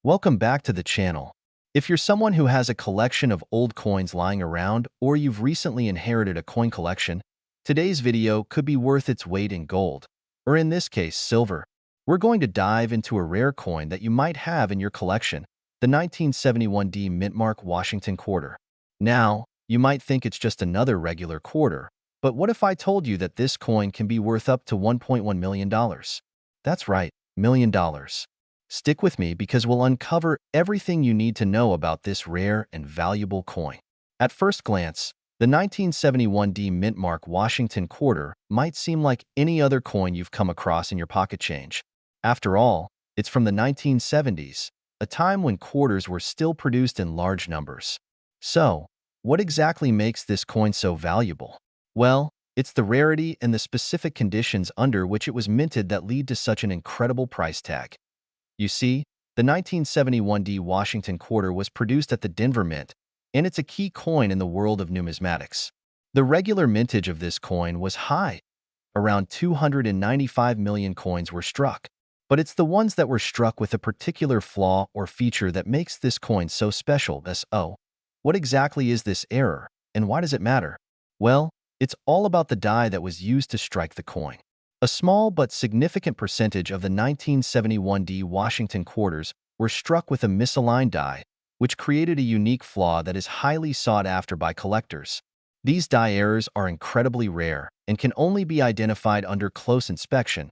Welcome back to the channel. If you're someone who has a collection of old coins lying around or you've recently inherited a coin collection, today's video could be worth its weight in gold, or in this case, silver. We're going to dive into a rare coin that you might have in your collection, the 1971 mint mark Washington Quarter. Now, you might think it's just another regular quarter, but what if I told you that this coin can be worth up to $1.1 million? That's right, $1 million. Stick with me because we'll uncover everything you need to know about this rare and valuable coin. At first glance, the 1971 mint mark Washington Quarter might seem like any other coin you've come across in your pocket change. After all, it's from the 1970s, a time when quarters were still produced in large numbers. So, what exactly makes this coin so valuable? Well, it's the rarity and the specific conditions under which it was minted that lead to such an incredible price tag. You see, the 1971 Washington Quarter was produced at the Denver Mint, and it's a key coin in the world of numismatics. The regular mintage of this coin was high. Around 295 million coins were struck. But it's the ones that were struck with a particular flaw or feature that makes this coin so special. What exactly is this error, and why does it matter? Well, it's all about the die that was used to strike the coin. A small but significant percentage of the 1971 Washington Quarters were struck with a misaligned die, which created a unique flaw that is highly sought after by collectors. These die errors are incredibly rare and can only be identified under close inspection.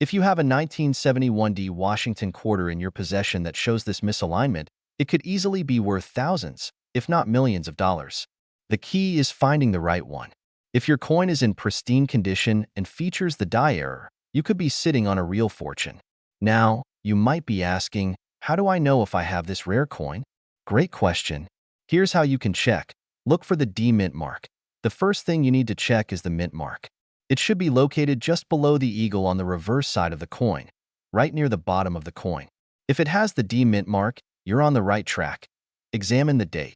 If you have a 1971 Washington Quarter in your possession that shows this misalignment, it could easily be worth thousands, if not millions of dollars. The key is finding the right one. If your coin is in pristine condition and features the die error, you could be sitting on a real fortune. Now, you might be asking, how do I know if I have this rare coin? Great question. Here's how you can check. Look for the D mint mark. The first thing you need to check is the mint mark. It should be located just below the eagle on the reverse side of the coin, right near the bottom of the coin. If it has the D mint mark, you're on the right track. Examine the date.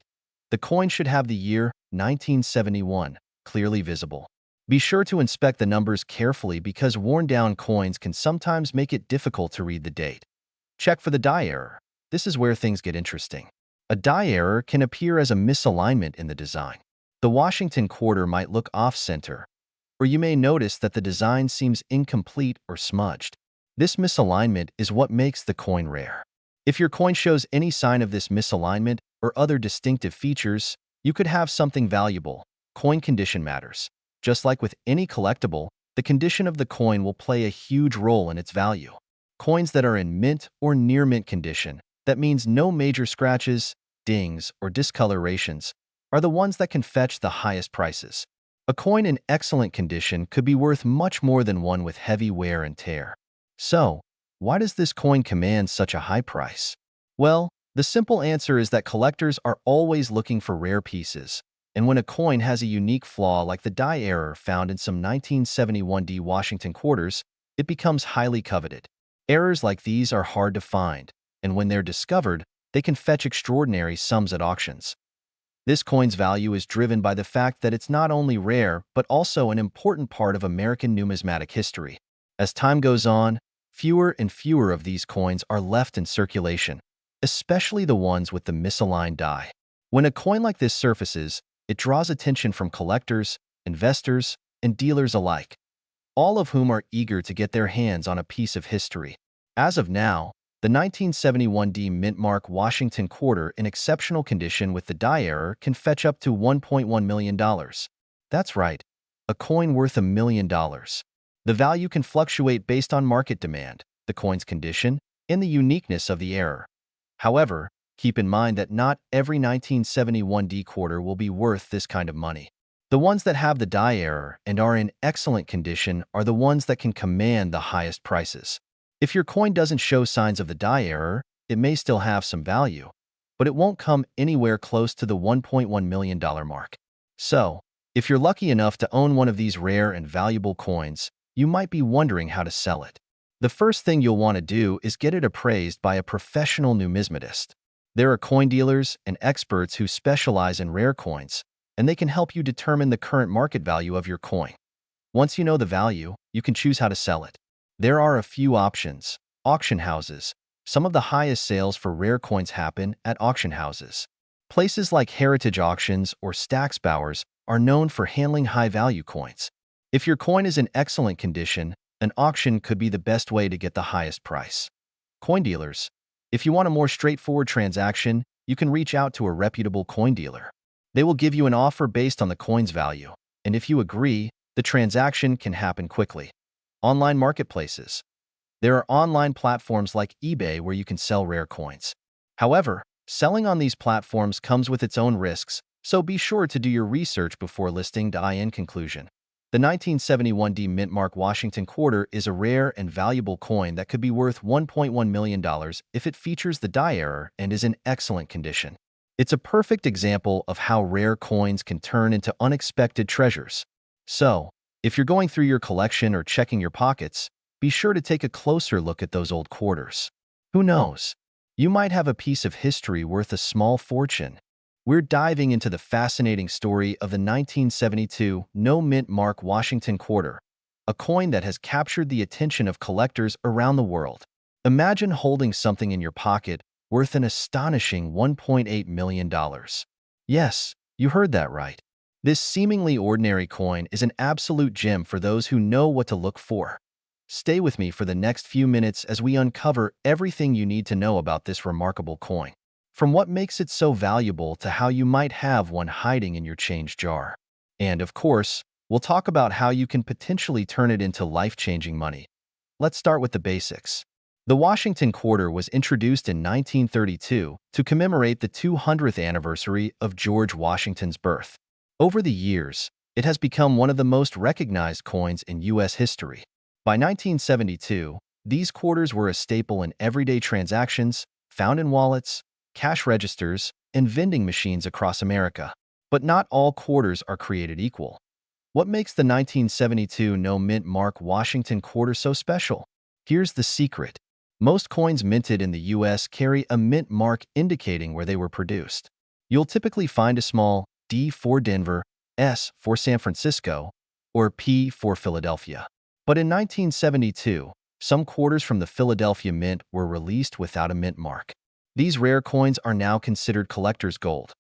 The coin should have the year 1971 clearly visible. Be sure to inspect the numbers carefully because worn-down coins can sometimes make it difficult to read the date. Check for the die error. This is where things get interesting. A die error can appear as a misalignment in the design. The Washington Quarter might look off-center, or you may notice that the design seems incomplete or smudged. This misalignment is what makes the coin rare. If your coin shows any sign of this misalignment or other distinctive features, you could have something valuable. Coin condition matters. Just like with any collectible, the condition of the coin will play a huge role in its value. Coins that are in mint or near mint condition, that means no major scratches, dings, or discolorations, are the ones that can fetch the highest prices. A coin in excellent condition could be worth much more than one with heavy wear and tear. So, why does this coin command such a high price? Well, the simple answer is that collectors are always looking for rare pieces, and when a coin has a unique flaw like the die error found in some 1971 Washington Quarters, it becomes highly coveted. Errors like these are hard to find, and when they're discovered, they can fetch extraordinary sums at auctions. This coin's value is driven by the fact that it's not only rare, but also an important part of American numismatic history. As time goes on, fewer and fewer of these coins are left in circulation, especially the ones with the misaligned die. When a coin like this surfaces, it draws attention from collectors, investors, and dealers alike, all of whom are eager to get their hands on a piece of history. As of now, the 1971 mint mark Washington Quarter in exceptional condition with the die error can fetch up to $1.1 million. That's right, a coin worth $1 million. The value can fluctuate based on market demand, the coin's condition, and the uniqueness of the error. However, keep in mind that not every 1971 quarter will be worth this kind of money. The ones that have the die error and are in excellent condition are the ones that can command the highest prices. If your coin doesn't show signs of the die error, it may still have some value, but it won't come anywhere close to the $1.1 million mark. So, if you're lucky enough to own one of these rare and valuable coins, you might be wondering how to sell it. The first thing you'll want to do is get it appraised by a professional numismatist. There are coin dealers and experts who specialize in rare coins, and they can help you determine the current market value of your coin. Once you know the value, you can choose how to sell it. There are a few options: auction houses, Some of the highest sales for rare coins happen at auction houses. Places like Heritage Auctions or Stacksbowers are known for handling high-value coins. If your coin is in excellent condition, an auction could be the best way to get the highest price. Coin dealers. If you want a more straightforward transaction, you can reach out to a reputable coin dealer. They will give you an offer based on the coin's value, and if you agree, the transaction can happen quickly. Online marketplaces. There are online platforms like eBay where you can sell rare coins. However, selling on these platforms comes with its own risks, so be sure to do your research before listing. In conclusion, the 1971 D Mint Mark Washington Quarter is a rare and valuable coin that could be worth $1.1 million if it features the die error and is in excellent condition. It's a perfect example of how rare coins can turn into unexpected treasures. So, if you're going through your collection or checking your pockets, be sure to take a closer look at those old quarters. Who knows? You might have a piece of history worth a small fortune. We're diving into the fascinating story of the 1972 No Mint Mark Washington Quarter, a coin that has captured the attention of collectors around the world. Imagine holding something in your pocket worth an astonishing $1.8 million. Yes, you heard that right. This seemingly ordinary coin is an absolute gem for those who know what to look for. Stay with me for the next few minutes as we uncover everything you need to know about this remarkable coin. From what makes it so valuable to how you might have one hiding in your change jar. And of course, we'll talk about how you can potentially turn it into life-changing money. Let's start with the basics. The Washington Quarter was introduced in 1932 to commemorate the 200th anniversary of George Washington's birth. Over the years, it has become one of the most recognized coins in U.S. history. By 1972, these quarters were a staple in everyday transactions, found in wallets, cash registers, and vending machines across America. But not all quarters are created equal. What makes the 1972 No Mint Mark Washington Quarter so special? Here's the secret. Most coins minted in the U.S. carry a mint mark indicating where they were produced. You'll typically find a small D for Denver, S for San Francisco, or P for Philadelphia. But in 1972, some quarters from the Philadelphia Mint were released without a mint mark. These rare coins are now considered collector's gold.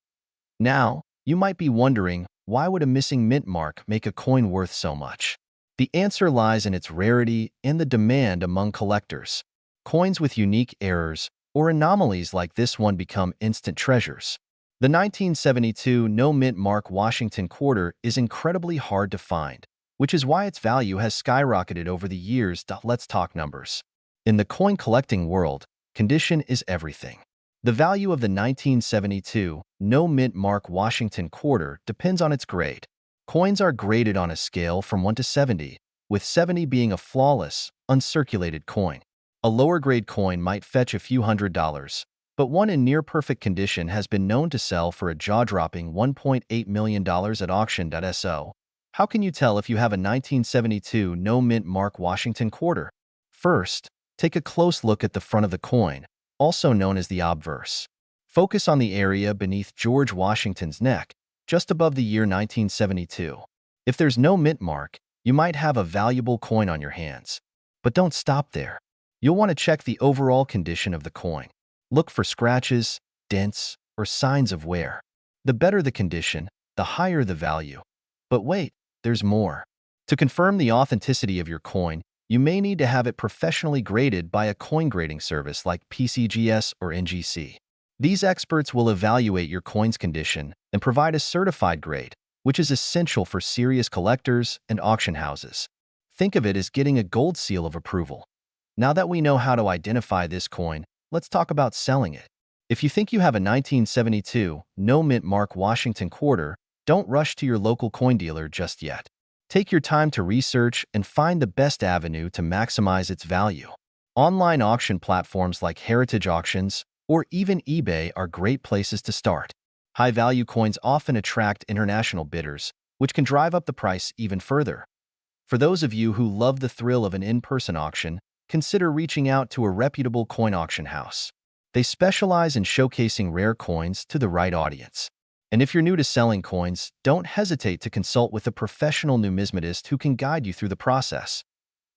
Now, you might be wondering, why would a missing mint mark make a coin worth so much? The answer lies in its rarity and the demand among collectors. Coins with unique errors or anomalies like this one become instant treasures. The 1972 No Mint Mark Washington Quarter is incredibly hard to find, which is why its value has skyrocketed over the years. Let's talk numbers. In the coin collecting world, condition is everything. The value of the 1972 No Mint Mark Washington Quarter depends on its grade. Coins are graded on a scale from 1 to 70, with 70 being a flawless, uncirculated coin. A lower grade coin might fetch a few $100s, but one in near-perfect condition has been known to sell for a jaw-dropping $1.8 million at auction.so. How can you tell if you have a 1972 No Mint Mark Washington Quarter? First, take a close look at the front of the coin, also known as the obverse. Focus on the area beneath George Washington's neck, just above the year 1972. If there's no mint mark, you might have a valuable coin on your hands. But don't stop there. You'll want to check the overall condition of the coin. Look for scratches, dents, or signs of wear. The better the condition, the higher the value. But wait, there's more. To confirm the authenticity of your coin, you may need to have it professionally graded by a coin grading service like PCGS or NGC. These experts will evaluate your coin's condition and provide a certified grade, which is essential for serious collectors and auction houses. Think of it as getting a gold seal of approval. Now that we know how to identify this coin, let's talk about selling it. If you think you have a 1972 No Mint Mark Washington Quarter, don't rush to your local coin dealer just yet. Take your time to research and find the best avenue to maximize its value. Online auction platforms like Heritage Auctions or even eBay are great places to start. High-value coins often attract international bidders, which can drive up the price even further. For those of you who love the thrill of an in-person auction, consider reaching out to a reputable coin auction house. They specialize in showcasing rare coins to the right audience. And if you're new to selling coins, don't hesitate to consult with a professional numismatist who can guide you through the process.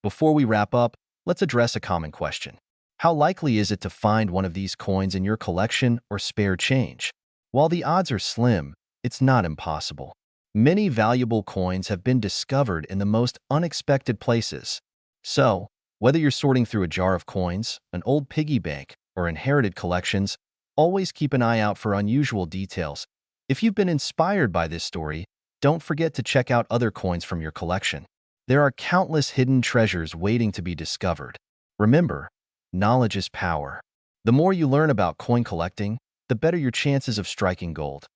Before we wrap up, let's address a common question. How likely is it to find one of these coins in your collection or spare change? While the odds are slim, it's not impossible. Many valuable coins have been discovered in the most unexpected places. So, whether you're sorting through a jar of coins, an old piggy bank, or inherited collections, always keep an eye out for unusual details. If you've been inspired by this story, don't forget to check out other coins from your collection. There are countless hidden treasures waiting to be discovered. Remember, knowledge is power. The more you learn about coin collecting, the better your chances of striking gold.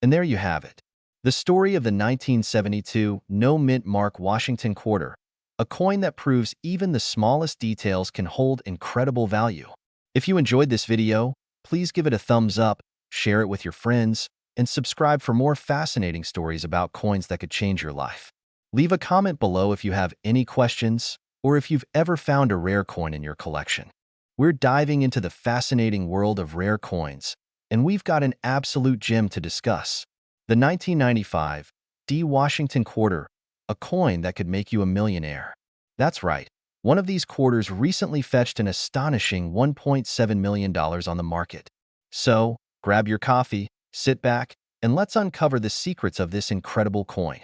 And there you have it. The story of the 1972 no-mint mark Washington Quarter, a coin that proves even the smallest details can hold incredible value. If you enjoyed this video, please give it a thumbs up, share it with your friends, and subscribe for more fascinating stories about coins that could change your life. Leave a comment below if you have any questions or if you've ever found a rare coin in your collection. We're diving into the fascinating world of rare coins, and we've got an absolute gem to discuss. The 1995 Washington Quarter, a coin that could make you a millionaire. That's right. One of these quarters recently fetched an astonishing $1.7 million on the market. So, grab your coffee, sit back, and let's uncover the secrets of this incredible coin.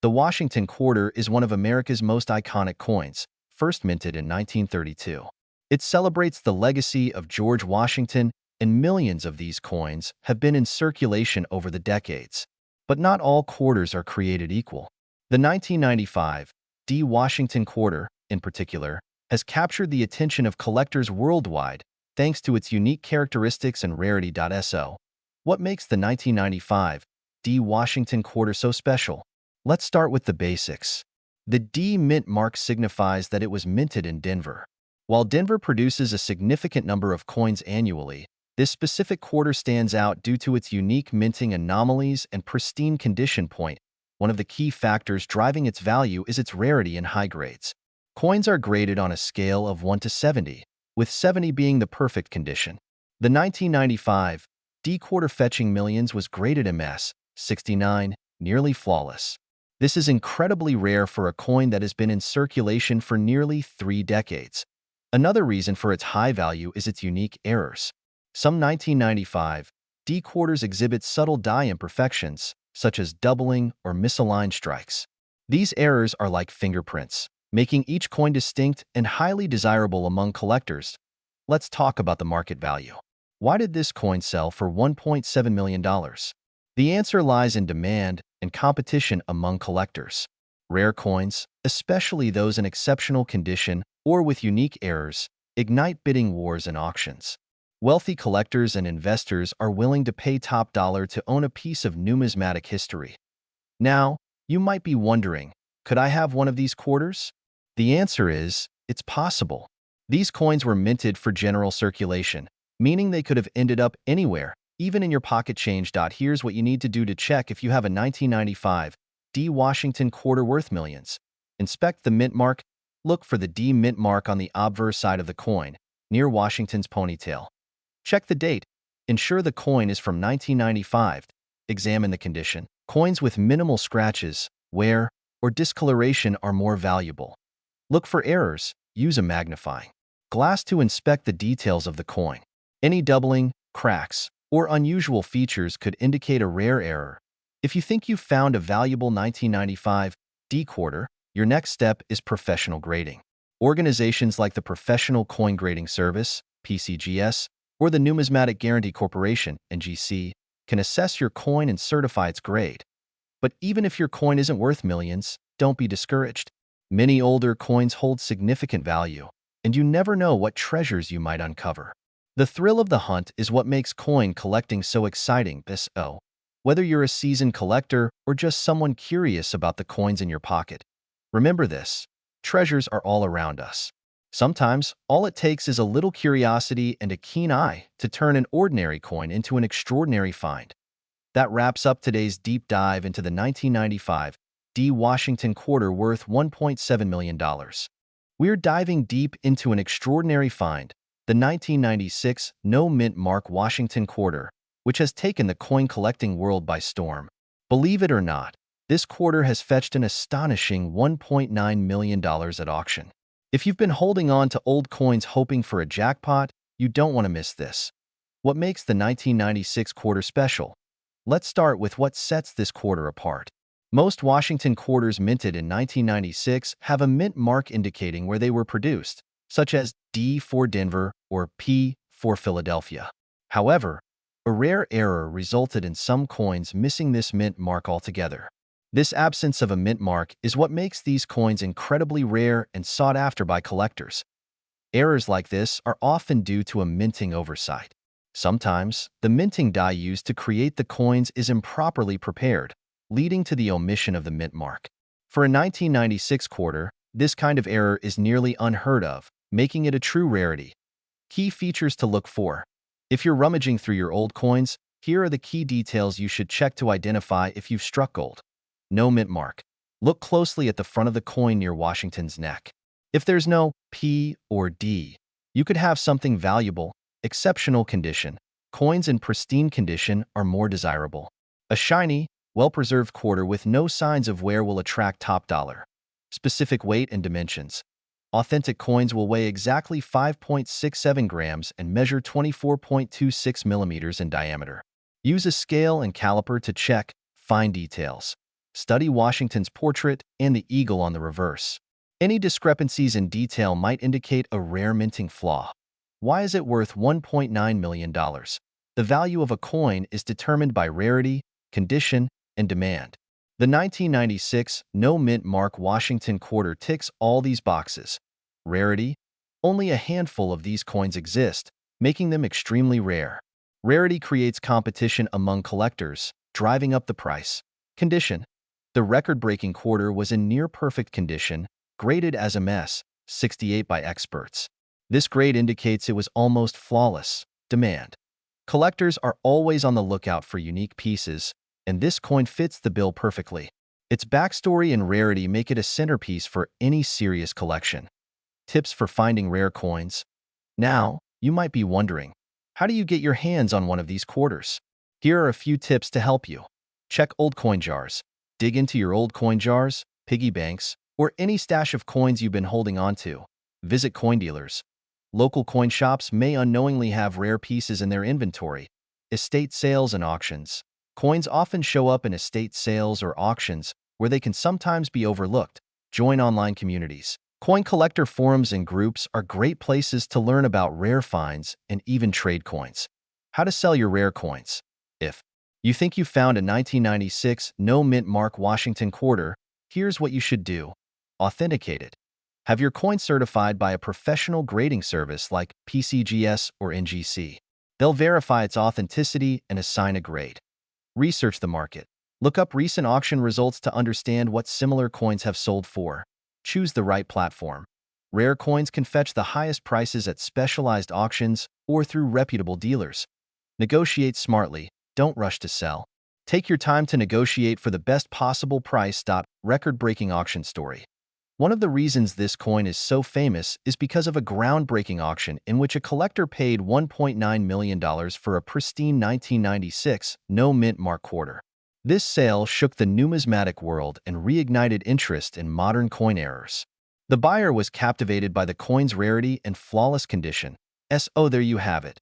The Washington Quarter is one of America's most iconic coins, first minted in 1932. It celebrates the legacy of George Washington, and millions of these coins have been in circulation over the decades. But not all quarters are created equal. The 1995 Washington Quarter, in particular, has captured the attention of collectors worldwide thanks to its unique characteristics and rarity. So, what makes the 1995 Washington Quarter so special? Let's start with the basics. The D mint mark signifies that it was minted in Denver. While Denver produces a significant number of coins annually, this specific quarter stands out due to its unique minting anomalies and pristine condition point. One of the key factors driving its value is its rarity and high grades. Coins are graded on a scale of 1 to 70, with 70 being the perfect condition. The 1995 quarter fetching millions was graded MS 69, nearly flawless. This is incredibly rare for a coin that has been in circulation for nearly 3 decades. Another reason for its high value is its unique errors. Some 1995 quarters exhibit subtle die imperfections, such as doubling or misaligned strikes. These errors are like fingerprints, making each coin distinct and highly desirable among collectors. Let's talk about the market value. Why did this coin sell for $1.7 million? The answer lies in demand and competition among collectors. Rare coins, especially those in exceptional condition or with unique errors, ignite bidding wars and auctions. Wealthy collectors and investors are willing to pay top dollar to own a piece of numismatic history. Now, you might be wondering, could I have one of these quarters? The answer is, it's possible. These coins were minted for general circulation, meaning they could have ended up anywhere, even in your pocket change. Here's what you need to do to check if you have a 1995 Washington Quarter worth millions. Inspect the mint mark. Look for the D mint mark on the obverse side of the coin, near Washington's ponytail. Check the date. Ensure the coin is from 1995. Examine the condition. Coins with minimal scratches, wear, or discoloration are more valuable. Look for errors. Use a magnifying glass to inspect the details of the coin. Any doubling, cracks, or unusual features could indicate a rare error. If you think you've found a valuable 1995 quarter, your next step is professional grading. Organizations like the Professional Coin Grading Service, PCGS, or the Numismatic Guarantee Corporation, NGC, can assess your coin and certify its grade. But even if your coin isn't worth millions, don't be discouraged. Many older coins hold significant value, and you never know what treasures you might uncover. The thrill of the hunt is what makes coin collecting so exciting. Whether you're a seasoned collector or just someone curious about the coins in your pocket, remember this: treasures are all around us. Sometimes, all it takes is a little curiosity and a keen eye to turn an ordinary coin into an extraordinary find. That wraps up today's deep dive into the 1995 Washington Quarter worth $1.7 million. We're diving deep into an extraordinary find, the 1996 no-mint mark Washington Quarter, which has taken the coin collecting world by storm. Believe it or not, this quarter has fetched an astonishing $1.9 million at auction. If you've been holding on to old coins hoping for a jackpot, you don't want to miss this. What makes the 1996 quarter special? Let's start with what sets this quarter apart. Most Washington quarters minted in 1996 have a mint mark indicating where they were produced, such as D for Denver or P for Philadelphia. However, a rare error resulted in some coins missing this mint mark altogether. This absence of a mint mark is what makes these coins incredibly rare and sought after by collectors. Errors like this are often due to a minting oversight. Sometimes, the minting die used to create the coins is improperly prepared, leading to the omission of the mint mark. For a 1996 quarter, this kind of error is nearly unheard of, making it a true rarity. Key features to look for. If you're rummaging through your old coins, here are the key details you should check to identify if you've struck gold. No mint mark. Look closely at the front of the coin near Washington's neck. If there's no P or D, you could have something valuable. Exceptional condition. Coins in pristine condition are more desirable. A shiny, well-preserved quarter with no signs of wear will attract top dollar. Specific weight and dimensions. Authentic coins will weigh exactly 5.67 grams and measure 24.26 millimeters in diameter. Use a scale and caliper to check fine details. Study Washington's portrait and the eagle on the reverse. Any discrepancies in detail might indicate a rare minting flaw. Why is it worth $1.9 million? The value of a coin is determined by rarity, condition, and demand. The 1996 no mint mark Washington quarter ticks all these boxes. Rarity? Only a handful of these coins exist, making them extremely rare. Rarity creates competition among collectors, driving up the price. Condition? The record-breaking quarter was in near-perfect condition, graded as MS 68 by experts. This grade indicates it was almost flawless. Demand. Collectors are always on the lookout for unique pieces, and this coin fits the bill perfectly. Its backstory and rarity make it a centerpiece for any serious collection. Tips for finding rare coins. Now, you might be wondering, how do you get your hands on one of these quarters? Here are a few tips to help you. Check old coin jars. Dig into your old coin jars, piggy banks, or any stash of coins you've been holding on to. Visit coin dealers. Local coin shops may unknowingly have rare pieces in their inventory. Estate sales and auctions. Coins often show up in estate sales or auctions where they can sometimes be overlooked. Join online communities. Coin collector forums and groups are great places to learn about rare finds and even trade coins. How to sell your rare coins. If you think you found a 1996 no mint mark Washington quarter, here's what you should do. Authenticate it. Have your coin certified by a professional grading service like PCGS or NGC. They'll verify its authenticity and assign a grade. Research the market. Look up recent auction results to understand what similar coins have sold for. Choose the right platform. Rare coins can fetch the highest prices at specialized auctions or through reputable dealers. Negotiate smartly. Don't rush to sell. Take your time to negotiate for the best possible price. Record-breaking auction story. One of the reasons this coin is so famous is because of a groundbreaking auction in which a collector paid $1.9 million for a pristine 1996 no mint mark quarter. This sale shook the numismatic world and reignited interest in modern coin errors. The buyer was captivated by the coin's rarity and flawless condition. So there you have it.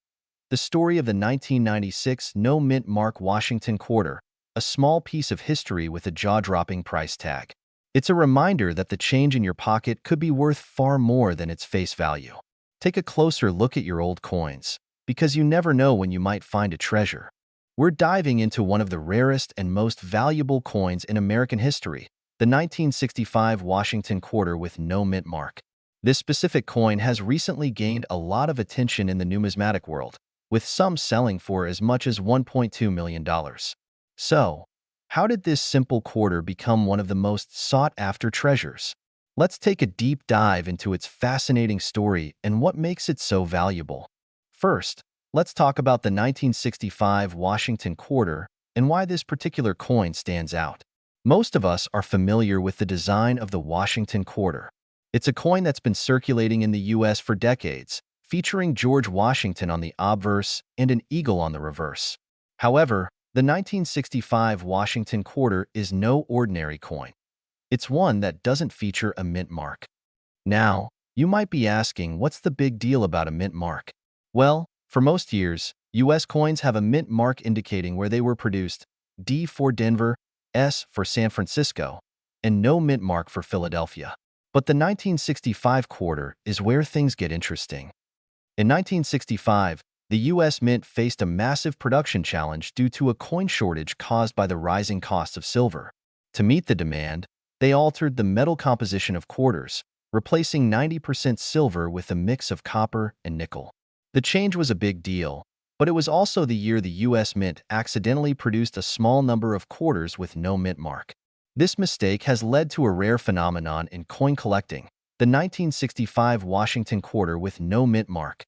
The story of the 1996 no mint mark Washington quarter, a small piece of history with a jaw-dropping price tag. It's a reminder that the change in your pocket could be worth far more than its face value. Take a closer look at your old coins, because you never know when you might find a treasure. We're diving into one of the rarest and most valuable coins in American history, the 1965 Washington quarter with no mint mark. This specific coin has recently gained a lot of attention in the numismatic world, with some selling for as much as $1.2 million. So, how did this simple quarter become one of the most sought-after treasures? Let's take a deep dive into its fascinating story and what makes it so valuable. First, let's talk about the 1965 Washington quarter and why this particular coin stands out. Most of us are familiar with the design of the Washington quarter. It's a coin that's been circulating in the U.S. for decades, featuring George Washington on the obverse and an eagle on the reverse. However, the 1965 Washington quarter is no ordinary coin. It's one that doesn't feature a mint mark. Now, You might be asking, what's the big deal about a mint mark? Well, for most years, US coins have a mint mark indicating where they were produced, D for Denver, S for San Francisco, and no mint mark for Philadelphia. But the 1965 quarter is where things get interesting. In 1965, the US Mint faced a massive production challenge due to a coin shortage caused by the rising cost of silver. To meet the demand, they altered the metal composition of quarters, replacing 90% silver with a mix of copper and nickel. The change was a big deal, but it was also the year the US Mint accidentally produced a small number of quarters with no mint mark. This mistake has led to a rare phenomenon in coin collecting, the 1965 Washington quarter with no mint mark.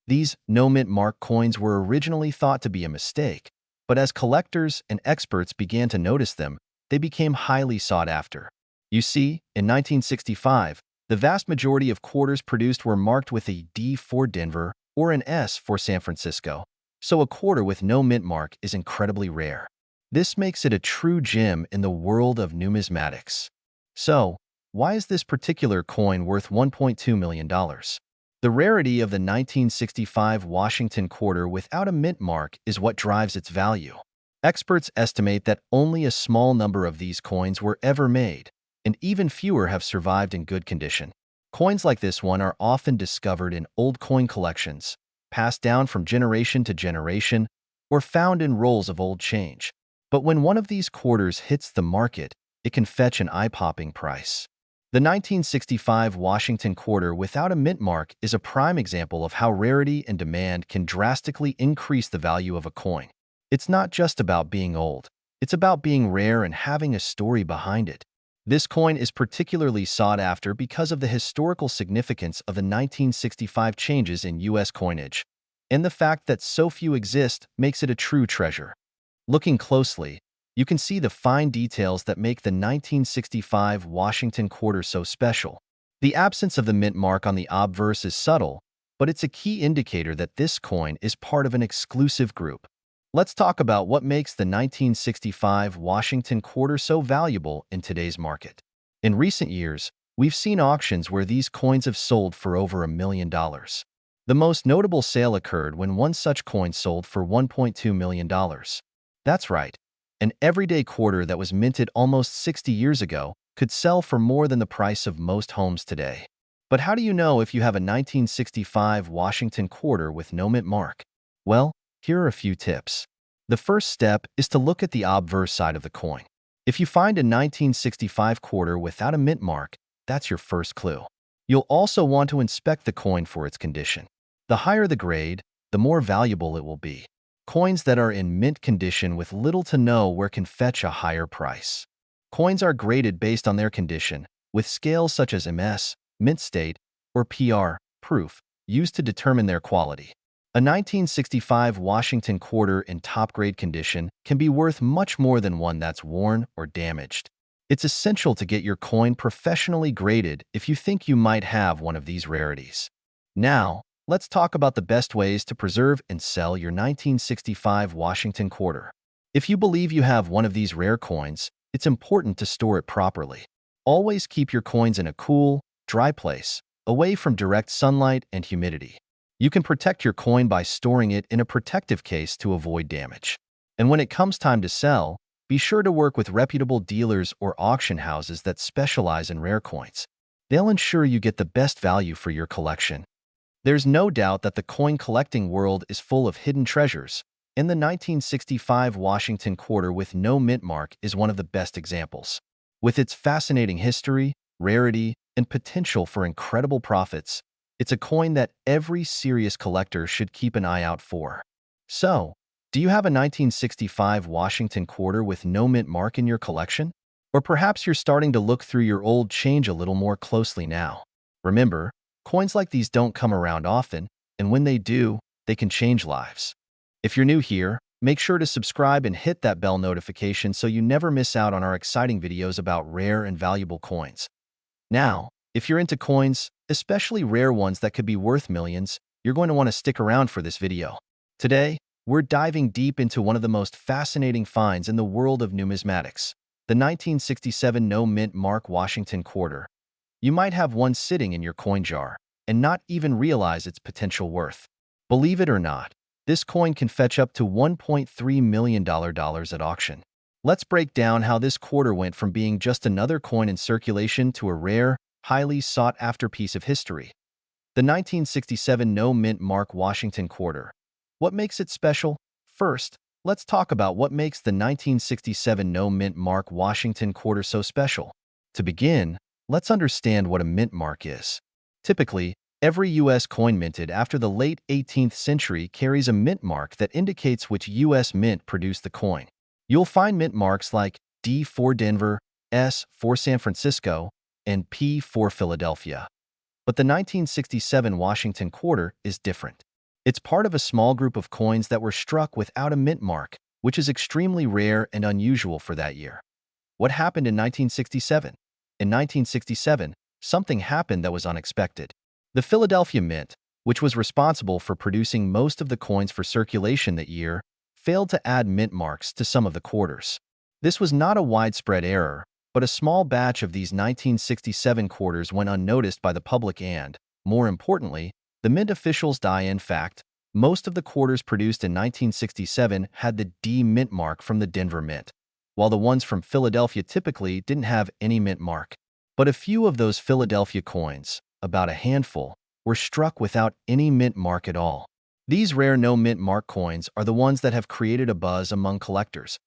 These no mint mark coins were originally thought to be a mistake, but as collectors and experts began to notice them, they became highly sought after. You see, in 1965, the vast majority of quarters produced were marked with a D for Denver or an S for San Francisco, so a quarter with no mint mark is incredibly rare. This makes it a true gem in the world of numismatics. So, why is this particular coin worth $1.2 million? The rarity of the 1965 Washington quarter without a mint mark is what drives its value. Experts estimate that only a small number of these coins were ever made, and even fewer have survived in good condition. Coins like this one are often discovered in old coin collections, passed down from generation to generation, or found in rolls of old change. But when one of these quarters hits the market, it can fetch an eye-popping price. The 1965 Washington quarter without a mint mark is a prime example of how rarity and demand can drastically increase the value of a coin. It's not just about being old. It's about being rare and having a story behind it. This coin is particularly sought after because of the historical significance of the 1965 changes in US coinage, and the fact that so few exist makes it a true treasure. Looking closely, you can see the fine details that make the 1965 Washington quarter so special. The absence of the mint mark on the obverse is subtle, but it's a key indicator that this coin is part of an exclusive group. Let's talk about what makes the 1965 Washington quarter so valuable in today's market. In recent years, we've seen auctions where these coins have sold for over $1 million. The most notable sale occurred when one such coin sold for $1.2 million. That's right. An everyday quarter that was minted almost 60 years ago could sell for more than the price of most homes today. But how do you know if you have a 1965 Washington quarter with no mint mark? Well, here are a few tips. The first step is to look at the obverse side of the coin. If you find a 1965 quarter without a mint mark, that's your first clue. You'll also want to inspect the coin for its condition. The higher the grade, the more valuable it will be. Coins that are in mint condition with little to no wear can fetch a higher price. Coins are graded based on their condition, with scales such as MS, mint state, or PR, proof, used to determine their quality. A 1965 Washington quarter in top-grade condition can be worth much more than one that's worn or damaged. It's essential to get your coin professionally graded if you think you might have one of these rarities. Now, let's talk about the best ways to preserve and sell your 1965 Washington quarter. If you believe you have one of these rare coins, it's important to store it properly. Always keep your coins in a cool, dry place, away from direct sunlight and humidity. You can protect your coin by storing it in a protective case to avoid damage. And when it comes time to sell, be sure to work with reputable dealers or auction houses that specialize in rare coins. They'll ensure you get the best value for your collection. There's no doubt that the coin collecting world is full of hidden treasures, and the 1965 Washington quarter with no mint mark is one of the best examples. With its fascinating history, rarity, and potential for incredible profits, it's a coin that every serious collector should keep an eye out for. So, do you have a 1965 Washington quarter with no mint mark in your collection? Or perhaps you're starting to look through your old change a little more closely now. Remember, coins like these don't come around often, and when they do, they can change lives. If you're new here, make sure to subscribe and hit that bell notification so you never miss out on our exciting videos about rare and valuable coins. Now, if you're into coins, especially rare ones that could be worth millions, you're going to want to stick around for this video. Today, we're diving deep into one of the most fascinating finds in the world of numismatics, the 1967 no mint mark Washington quarter. You might have one sitting in your coin jar and not even realize its potential worth. Believe it or not, this coin can fetch up to $1.3 million at auction. Let's break down how this quarter went from being just another coin in circulation to a rare, highly sought-after piece of history. The 1967 no-mint mark Washington Quarter. What makes it special? First, let's talk about what makes the 1967 no-mint mark Washington Quarter so special. To begin, let's understand what a mint mark is. Typically, every U.S. coin minted after the late 18th century carries a mint mark that indicates which U.S. mint produced the coin. You'll find mint marks like D for Denver, S for San Francisco, and P for Philadelphia. But the 1967 Washington Quarter is different. It's part of a small group of coins that were struck without a mint mark, which is extremely rare and unusual for that year. What happened in 1967? In 1967, something happened that was unexpected. The Philadelphia Mint, which was responsible for producing most of the coins for circulation that year, failed to add mint marks to some of the quarters. This was not a widespread error, but a small batch of these 1967 quarters went unnoticed by the public and, more importantly, the mint officials. In fact, most of the quarters produced in 1967 had the D mint mark from the Denver Mint, while the ones from Philadelphia typically didn't have any mint mark. But a few of those Philadelphia coins, about a handful, were struck without any mint mark at all. These rare no-mint mark coins are the ones that have created a buzz among collectors.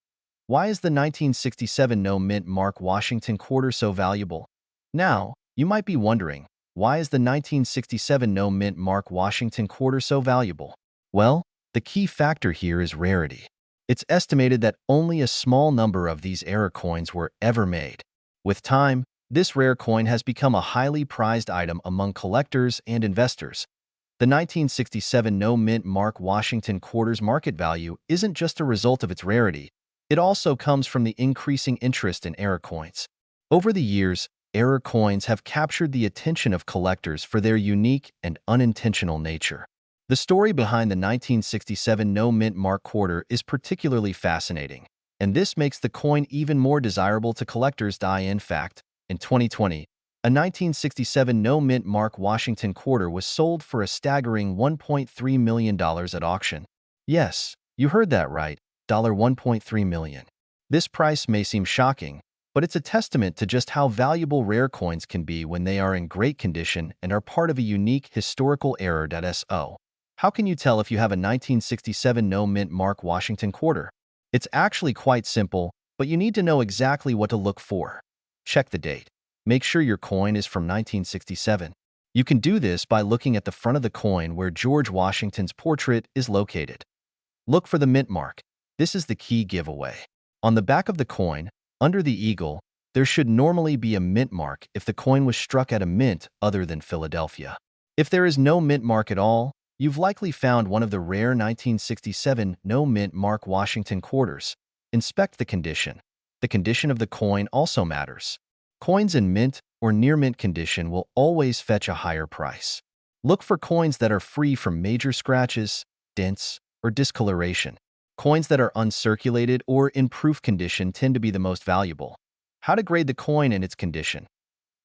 Why is the 1967 no-mint mark Washington Quarter so valuable? Now, you might be wondering, why is the 1967 no-mint mark Washington Quarter so valuable? Well, the key factor here is rarity. It's estimated that only a small number of these error coins were ever made. With time, this rare coin has become a highly prized item among collectors and investors. The 1967 no-mint mark Washington Quarter's market value isn't just a result of its rarity, it also comes from the increasing interest in error coins. Over the years, error coins have captured the attention of collectors for their unique and unintentional nature. The story behind the 1967 no-mint mark quarter is particularly fascinating, and this makes the coin even more desirable to collectors. In fact, in 2020, a 1967 no-mint mark Washington Quarter was sold for a staggering $1.3 million at auction. Yes, you heard that right, $1.3 million. This price may seem shocking, but it's a testament to just how valuable rare coins can be when they are in great condition and are part of a unique historical era. So, how can you tell if you have a 1967 no-mint mark Washington Quarter? It's actually quite simple, but you need to know exactly what to look for. Check the date. Make sure your coin is from 1967. You can do this by looking at the front of the coin where George Washington's portrait is located. Look for the mint mark. This is the key giveaway. On the back of the coin, under the eagle, there should normally be a mint mark if the coin was struck at a mint other than Philadelphia. If there is no mint mark at all, you've likely found one of the rare 1967 no-mint mark Washington Quarters. Inspect the condition. The condition of the coin also matters. Coins in mint or near-mint condition will always fetch a higher price. Look for coins that are free from major scratches, dents, or discoloration. Coins that are uncirculated or in proof condition tend to be the most valuable. How to grade the coin and its condition.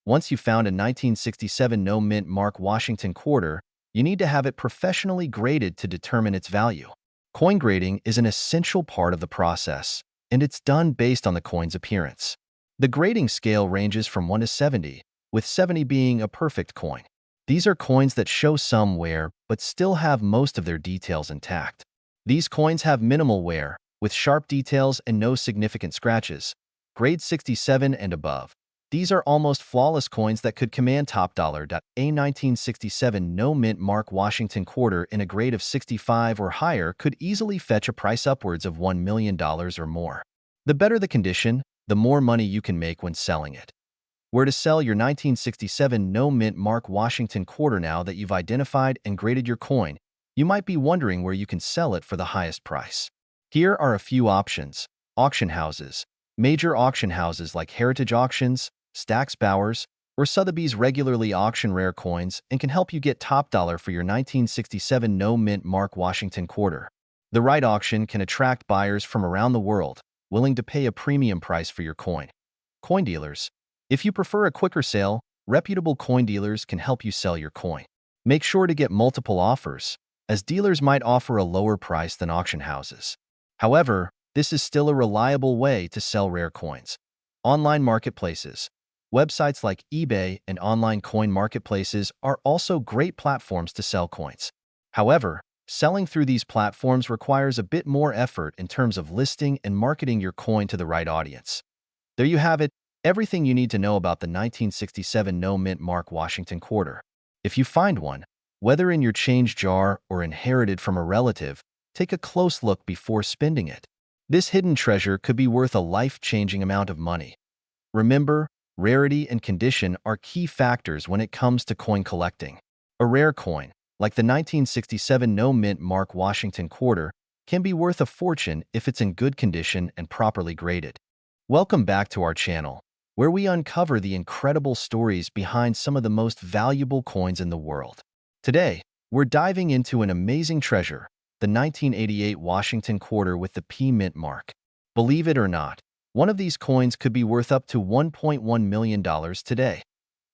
Once you found a 1967 no-mint mark Washington Quarter, you need to have it professionally graded to determine its value. Coin grading is an essential part of the process, and it's done based on the coin's appearance. The grading scale ranges from 1 to 70, with 70 being a perfect coin. These are coins that show some wear but still have most of their details intact. These coins have minimal wear, with sharp details and no significant scratches. Grade 67 and above. These are almost flawless coins that could command top dollar. A 1967 no-mint mark Washington Quarter in a grade of 65 or higher could easily fetch a price upwards of $1 million or more. The better the condition, the more money you can make when selling it. Where to sell your 1967 no-mint mark Washington Quarter? Now that you've identified and graded your coin, you might be wondering where you can sell it for the highest price. Here are a few options. Auction houses. Major auction houses like Heritage Auctions, Stack's Bowers, or Sotheby's regularly auction rare coins and can help you get top dollar for your 1967 no-mint mark Washington Quarter. The right auction can attract buyers from around the world, willing to pay a premium price for your coin. Coin dealers. If you prefer a quicker sale, reputable coin dealers can help you sell your coin. Make sure to get multiple offers, as dealers might offer a lower price than auction houses. However, this is still a reliable way to sell rare coins. Online marketplaces. Websites like eBay and online coin marketplaces are also great platforms to sell coins. However, selling through these platforms requires a bit more effort in terms of listing and marketing your coin to the right audience. There you have it, everything you need to know about the 1967 no-mint mark Washington Quarter. If you find one, whether in your change jar or inherited from a relative, take a close look before spending it. This hidden treasure could be worth a life-changing amount of money. Remember, rarity and condition are key factors when it comes to coin collecting. A rare coin, like the 1967 no-mint mark Washington Quarter, can be worth a fortune if it's in good condition and properly graded. Welcome back to our channel, where we uncover the incredible stories behind some of the most valuable coins in the world. Today, we're diving into an amazing treasure, the 1988 Washington Quarter with the P Mint mark. Believe it or not, one of these coins could be worth up to $1.1 million today.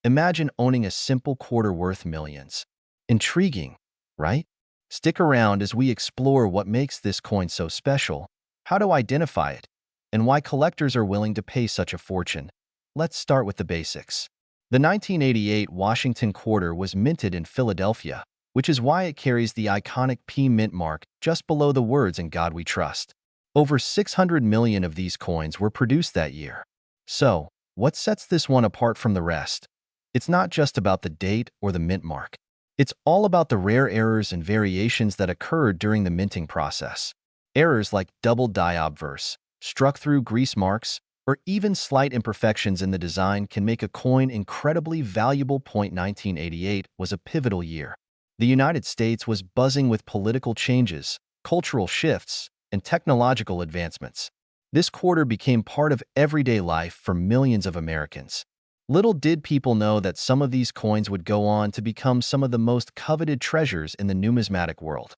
Imagine owning a simple quarter worth millions. Intriguing, right? Stick around as we explore what makes this coin so special, how to identify it, and why collectors are willing to pay such a fortune. Let's start with the basics. The 1988 Washington Quarter was minted in Philadelphia, which is why it carries the iconic P Mint mark just below the words "In God We Trust." Over 600 million of these coins were produced that year. So, what sets this one apart from the rest? It's not just about the date or the mint mark. It's all about the rare errors and variations that occurred during the minting process. Errors like double die obverse, struck-through grease marks, or even slight imperfections in the design can make a coin incredibly valuable. 1988 was a pivotal year. The United States was buzzing with political changes, cultural shifts, and technological advancements. This quarter became part of everyday life for millions of Americans. Little did people know that some of these coins would go on to become some of the most coveted treasures in the numismatic world.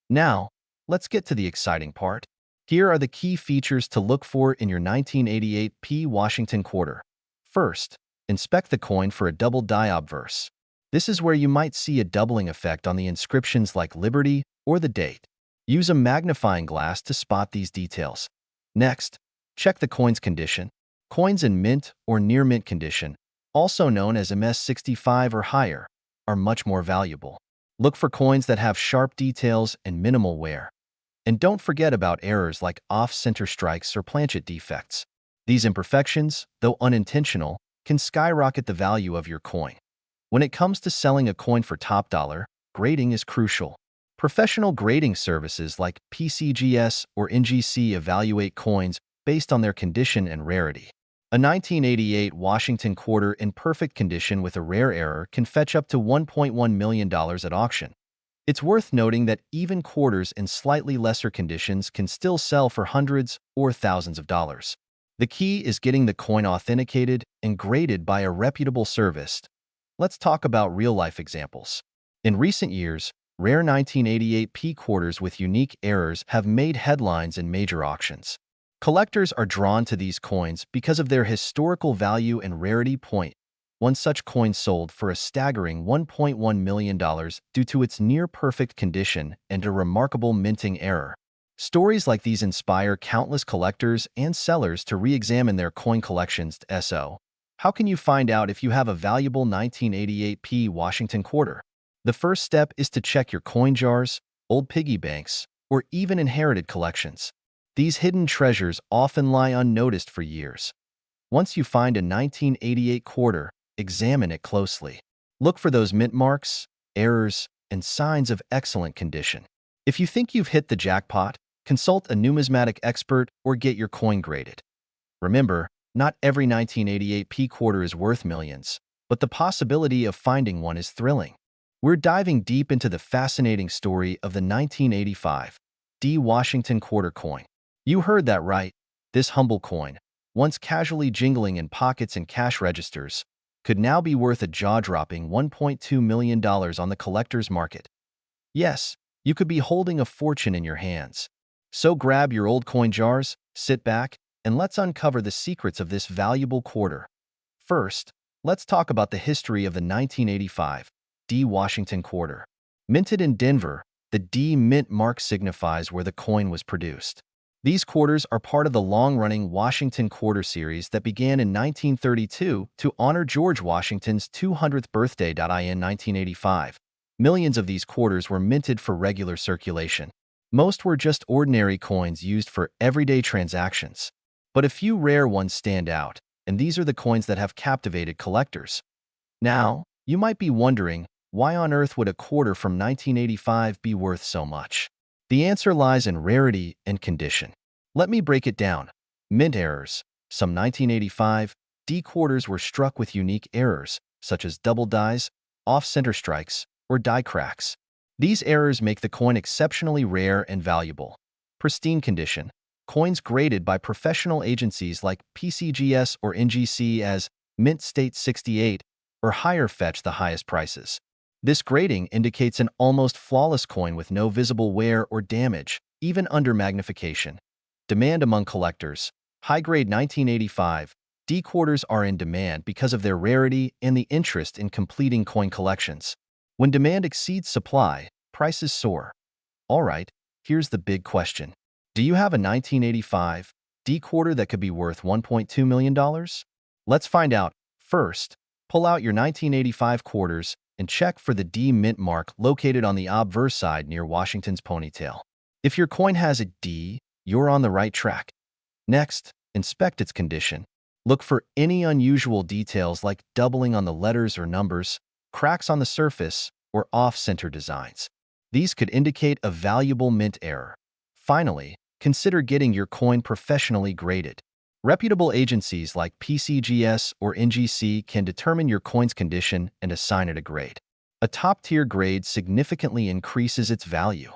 Now, let's get to the exciting part. Here are the key features to look for in your 1988 P Washington Quarter. First, inspect the coin for a double die obverse. This is where you might see a doubling effect on the inscriptions like Liberty or the date. Use a magnifying glass to spot these details. Next, check the coin's condition. Coins in mint or near mint condition, also known as MS65 or higher, are much more valuable. Look for coins that have sharp details and minimal wear. And don't forget about errors like off-center strikes or planchet defects. These imperfections, though unintentional, can skyrocket the value of your coin. When it comes to selling a coin for top dollar, grading is crucial. Professional grading services like PCGS or NGC evaluate coins based on their condition and rarity. A 1988 Washington Quarter in perfect condition with a rare error can fetch up to $1.1 million at auction. It's worth noting that even quarters in slightly lesser conditions can still sell for hundreds or thousands of dollars. The key is getting the coin authenticated and graded by a reputable service. Let's talk about real-life examples. In recent years, rare 1988 P quarters with unique errors have made headlines in major auctions. Collectors are drawn to these coins because of their historical value and rarity. One such coin sold for a staggering $1.1 million due to its near-perfect condition and a remarkable minting error. Stories like these inspire countless collectors and sellers to re-examine their coin collections. So, how can you find out if you have a valuable 1988 P Washington Quarter? The first step is to check your coin jars, old piggy banks, or even inherited collections. These hidden treasures often lie unnoticed for years. Once you find a 1988 quarter, examine it closely. Look for those mint marks, errors, and signs of excellent condition. If you think you've hit the jackpot, consult a numismatic expert or get your coin graded. Remember, not every 1988 P quarter is worth millions, but the possibility of finding one is thrilling. We're diving deep into the fascinating story of the 1985 D Washington Quarter coin. You heard that right. This humble coin, once casually jingling in pockets and cash registers, could now be worth a jaw-dropping $1.2 million on the collector's market. Yes, you could be holding a fortune in your hands. So grab your old coin jars, sit back, and let's uncover the secrets of this valuable quarter. First, Let's talk about the history of the 1985 D Washington Quarter. Minted in Denver, the D mint mark signifies where the coin was produced. These quarters are part of the long-running Washington Quarter series that began in 1932 to honor George Washington's 200th birthday. In 1985, millions of these quarters were minted for regular circulation. Most were just ordinary coins used for everyday transactions. But a few rare ones stand out, and these are the coins that have captivated collectors. Now, you might be wondering, why on earth would a quarter from 1985 be worth so much? The answer lies in rarity and condition. Let me break it down. Mint errors. Some 1985 D quarters were struck with unique errors, such as double dies, off-center strikes, or die cracks. These errors make the coin exceptionally rare and valuable. Pristine condition. Coins graded by professional agencies like PCGS or NGC as Mint State 68 or higher fetch the highest prices. This grading indicates an almost flawless coin with no visible wear or damage, even under magnification. Demand among collectors. High-grade 1985 D quarters are in demand because of their rarity and the interest in completing coin collections. When demand exceeds supply, prices soar. All right, here's the big question. Do you have a 1985 D quarter that could be worth $1.2 million? Let's find out. First, pull out your 1985 quarters and check for the D mint mark located on the obverse side near Washington's ponytail. If your coin has a D, you're on the right track. Next, inspect its condition. Look for any unusual details like doubling on the letters or numbers, cracks on the surface, or off-center designs. These could indicate a valuable mint error. Finally, consider getting your coin professionally graded. Reputable agencies like PCGS or NGC can determine your coin's condition and assign it a grade. A top-tier grade significantly increases its value.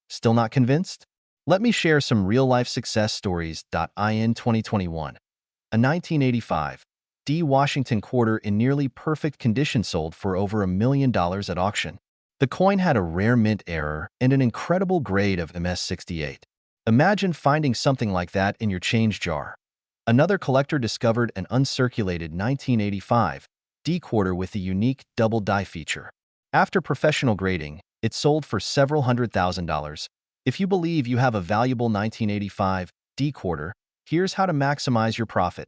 Still not convinced? Let me share some real-life success stories. In 2021, a 1985 D Washington quarter in nearly perfect condition sold for over $1 million at auction. The coin had a rare mint error and an incredible grade of MS68. Imagine finding something like that in your change jar. Another collector discovered an uncirculated 1985 D quarter with the unique double die feature. After professional grading, it sold for several $100,000. If you believe you have a valuable 1985 D quarter, here's how to maximize your profit.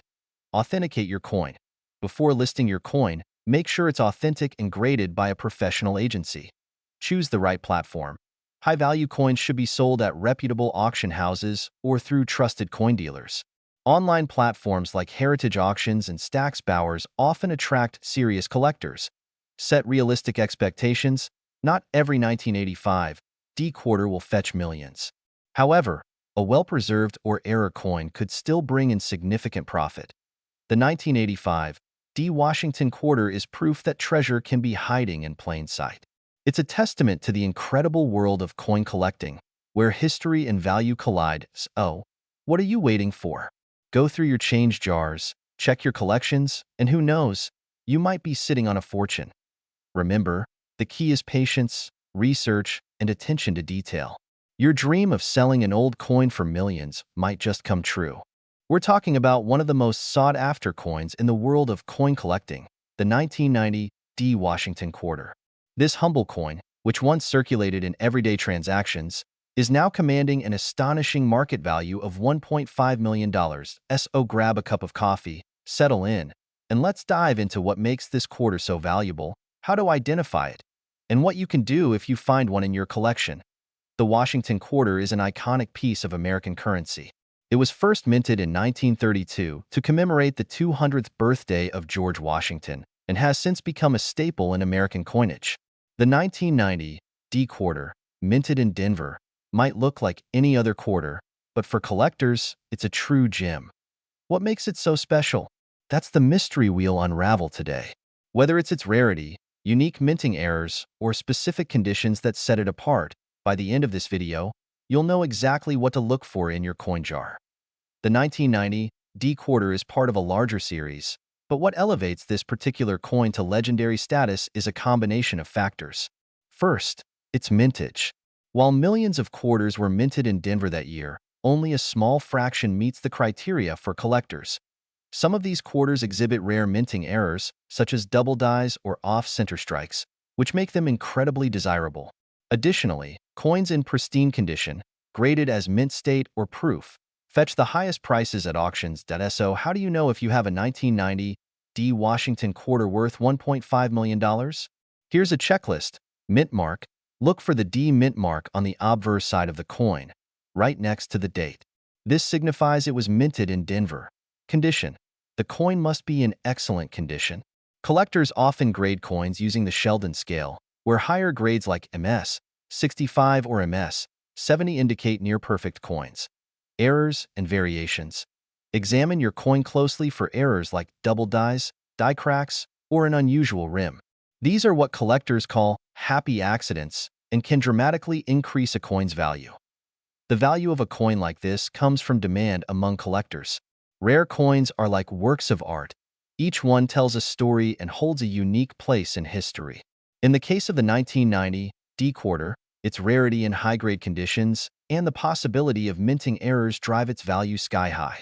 Authenticate your coin. Before listing your coin, make sure it's authentic and graded by a professional agency. Choose the right platform. High-value coins should be sold at reputable auction houses or through trusted coin dealers. Online platforms like Heritage Auctions and Stax Bowers often attract serious collectors. Set realistic expectations. Not every 1985 D quarter will fetch millions. However, a well-preserved or error coin could still bring in significant profit. The 1985 D Washington quarter is proof that treasure can be hiding in plain sight. It's a testament to the incredible world of coin collecting, where history and value collide. So, what are you waiting for? Go through your change jars, check your collections, and who knows, you might be sitting on a fortune. Remember, the key is patience, research, and attention to detail. Your dream of selling an old coin for millions might just come true. We're talking about one of the most sought-after coins in the world of coin collecting, the 1990 D Washington Quarter. This humble coin, which once circulated in everyday transactions, is now commanding an astonishing market value of $1.5 million. So grab a cup of coffee, settle in, and let's dive into what makes this quarter so valuable, how to identify it, and what you can do if you find one in your collection. The Washington Quarter is an iconic piece of American currency. It was first minted in 1932 to commemorate the 200th birthday of George Washington and has since become a staple in American coinage. The 1990 D quarter, minted in Denver, might look like any other quarter, but for collectors, it's a true gem. What makes it so special? That's the mystery we'll unravel today. Whether it's its rarity, unique minting errors, or specific conditions that set it apart, by the end of this video, you'll know exactly what to look for in your coin jar. The 1990 D quarter is part of a larger series, but what elevates this particular coin to legendary status is a combination of factors. First, its mintage. While millions of quarters were minted in Denver that year, only a small fraction meets the criteria for collectors. Some of these quarters exhibit rare minting errors, such as double dies or off-center strikes, which make them incredibly desirable. Additionally, coins in pristine condition, graded as mint state or proof, fetch the highest prices at auctions. So how do you know if you have a 1990 D Washington quarter worth $1.5 million? Here's a checklist. Mint mark. Look for the D mint mark on the obverse side of the coin, right next to the date. This signifies it was minted in Denver. Condition. The coin must be in excellent condition. Collectors often grade coins using the Sheldon scale, where higher grades like MS 65 or MS 70 indicate near-perfect coins. Errors and variations. Examine your coin closely for errors like double dies, die cracks, or an unusual rim. These are what collectors call happy accidents and can dramatically increase a coin's value. The value of a coin like this comes from demand among collectors. Rare coins are like works of art. Each one tells a story and holds a unique place in history. In the case of the 1990 D quarter, its rarity in high-grade conditions and the possibility of minting errors drive its value sky high.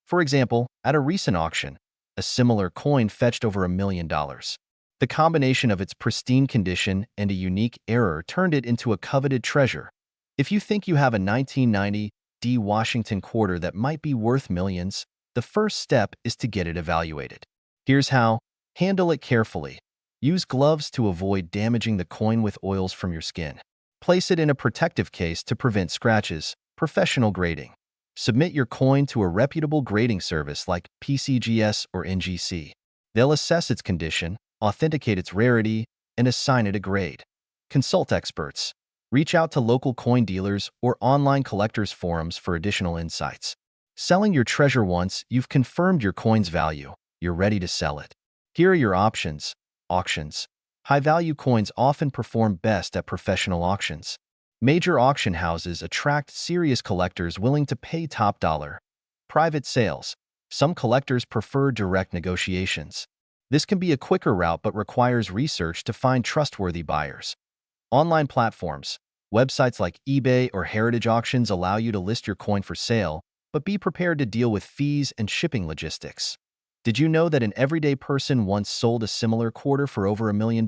For example, at a recent auction, a similar coin fetched over $1 million. The combination of its pristine condition and a unique error turned it into a coveted treasure. If you think you have a 1990 D Washington quarter that might be worth millions, the first step is to get it evaluated. Here's how. Handle it carefully. Use gloves to avoid damaging the coin with oils from your skin. Place it in a protective case to prevent scratches. Professional grading. Submit your coin to a reputable grading service like PCGS or NGC. They'll assess its condition, authenticate its rarity, and assign it a grade. Consult experts. Reach out to local coin dealers or online collectors forums for additional insights. Selling your treasure. Once you've confirmed your coin's value, you're ready to sell it. Here are your options. Auctions. High-value coins often perform best at professional auctions. Major auction houses attract serious collectors willing to pay top dollar. Private sales. Some collectors prefer direct negotiations. This can be a quicker route but requires research to find trustworthy buyers. Online platforms. Websites like eBay or Heritage Auctions allow you to list your coin for sale, but be prepared to deal with fees and shipping logistics. Did you know that an everyday person once sold a similar quarter for over $1 million?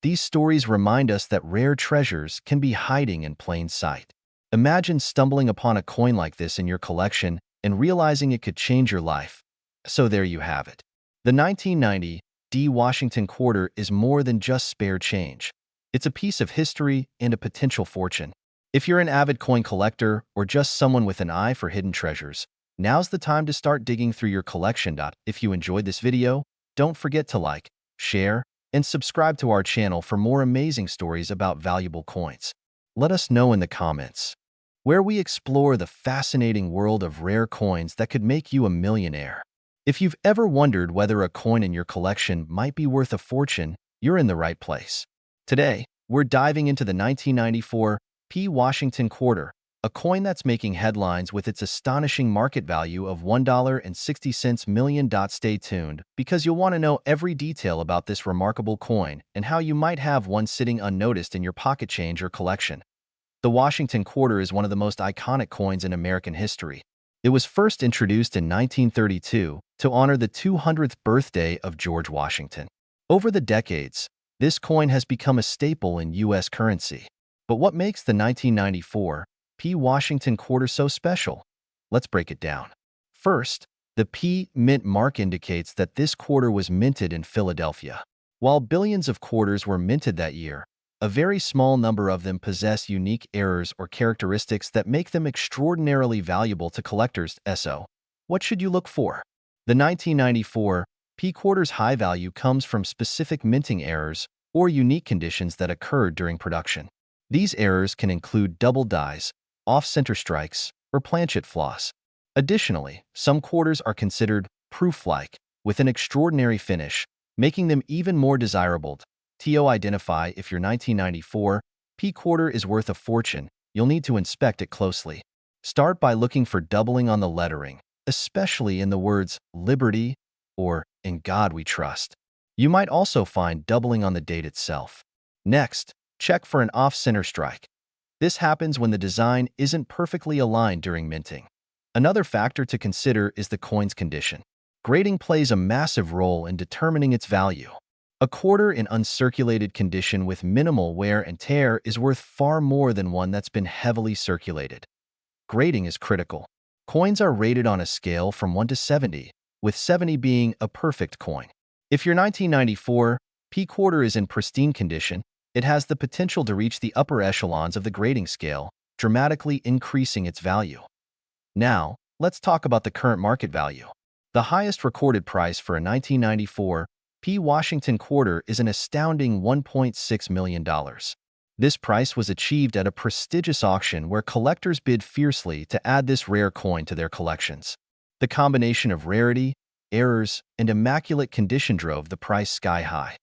These stories remind us that rare treasures can be hiding in plain sight. Imagine stumbling upon a coin like this in your collection and realizing it could change your life. So there you have it. The 1990 D Washington quarter is more than just spare change. It's a piece of history and a potential fortune. If you're an avid coin collector or just someone with an eye for hidden treasures, now's the time to start digging through your collection. If you enjoyed this video, don't forget to like, share, and subscribe to our channel for more amazing stories about valuable coins. Let us know in the comments, where we explore the fascinating world of rare coins that could make you a millionaire. If you've ever wondered whether a coin in your collection might be worth a fortune, you're in the right place. Today, we're diving into the 1994 P. Washington Quarter, a coin that's making headlines with its astonishing market value of $1.60 million. Stay tuned, because you'll want to know every detail about this remarkable coin and how you might have one sitting unnoticed in your pocket change or collection. The Washington Quarter is one of the most iconic coins in American history. It was first introduced in 1932 to honor the 200th birthday of George Washington. Over the decades, this coin has become a staple in U.S. currency. But what makes the 1994 P. Washington Quarter so special? Let's break it down. First, the P mint mark indicates that this quarter was minted in Philadelphia. While billions of quarters were minted that year, a very small number of them possess unique errors or characteristics that make them extraordinarily valuable to collectors. So, what should you look for? The 1994 P quarter's high value comes from specific minting errors or unique conditions that occurred during production. These errors can include double dies, off-center strikes, or planchet flaws. Additionally, some quarters are considered proof-like, with an extraordinary finish, making them even more desirable. To identify if your 1994 P quarter is worth a fortune, you'll need to inspect it closely. Start by looking for doubling on the lettering, especially in the words Liberty or In God We Trust. You might also find doubling on the date itself. Next, check for an off-center strike. This happens when the design isn't perfectly aligned during minting. Another factor to consider is the coin's condition. Grading plays a massive role in determining its value. A quarter in uncirculated condition with minimal wear and tear is worth far more than one that's been heavily circulated. Grading is critical. Coins are rated on a scale from 1 to 70, with 70 being a perfect coin. If your 1994 P quarter is in pristine condition, it has the potential to reach the upper echelons of the grading scale, dramatically increasing its value. Now, let's talk about the current market value. The highest recorded price for a 1994 P Washington quarter is an astounding $1.6 million. This price was achieved at a prestigious auction where collectors bid fiercely to add this rare coin to their collections. The combination of rarity, errors, and immaculate condition drove the price sky high.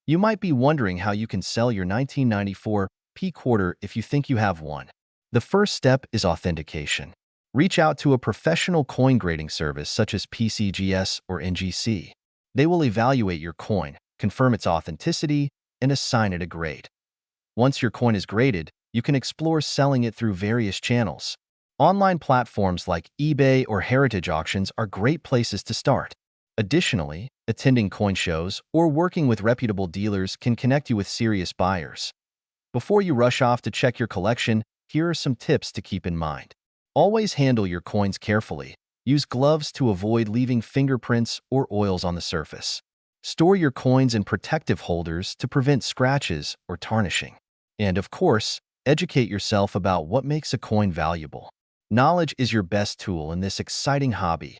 You might be wondering how you can sell your 1994 P quarter if you think you have one. The first step is authentication. Reach out to a professional coin grading service such as PCGS or NGC. They will evaluate your coin, confirm its authenticity, and assign it a grade. Once your coin is graded, you can explore selling it through various channels. Online platforms like eBay or heritage auctions are great places to start. Additionally, attending coin shows or working with reputable dealers can connect you with serious buyers. Before you rush off to check your collection, here are some tips to keep in mind. Always handle your coins carefully. Use gloves to avoid leaving fingerprints or oils on the surface. Store your coins in protective holders to prevent scratches or tarnishing. And of course, educate yourself about what makes a coin valuable. Knowledge is your best tool in this exciting hobby.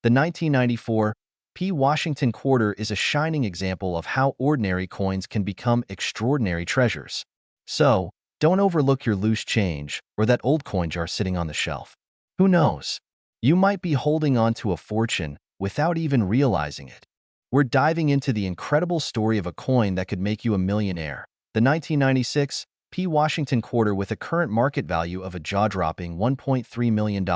The 1994 P Washington quarter is a shining example of how ordinary coins can become extraordinary treasures. So, don't overlook your loose change or that old coin jar sitting on the shelf. Who knows? You might be holding on to a fortune without even realizing it. We're diving into the incredible story of a coin that could make you a millionaire. The 1996 P Washington quarter with a current market value of a jaw-dropping $1.3 million.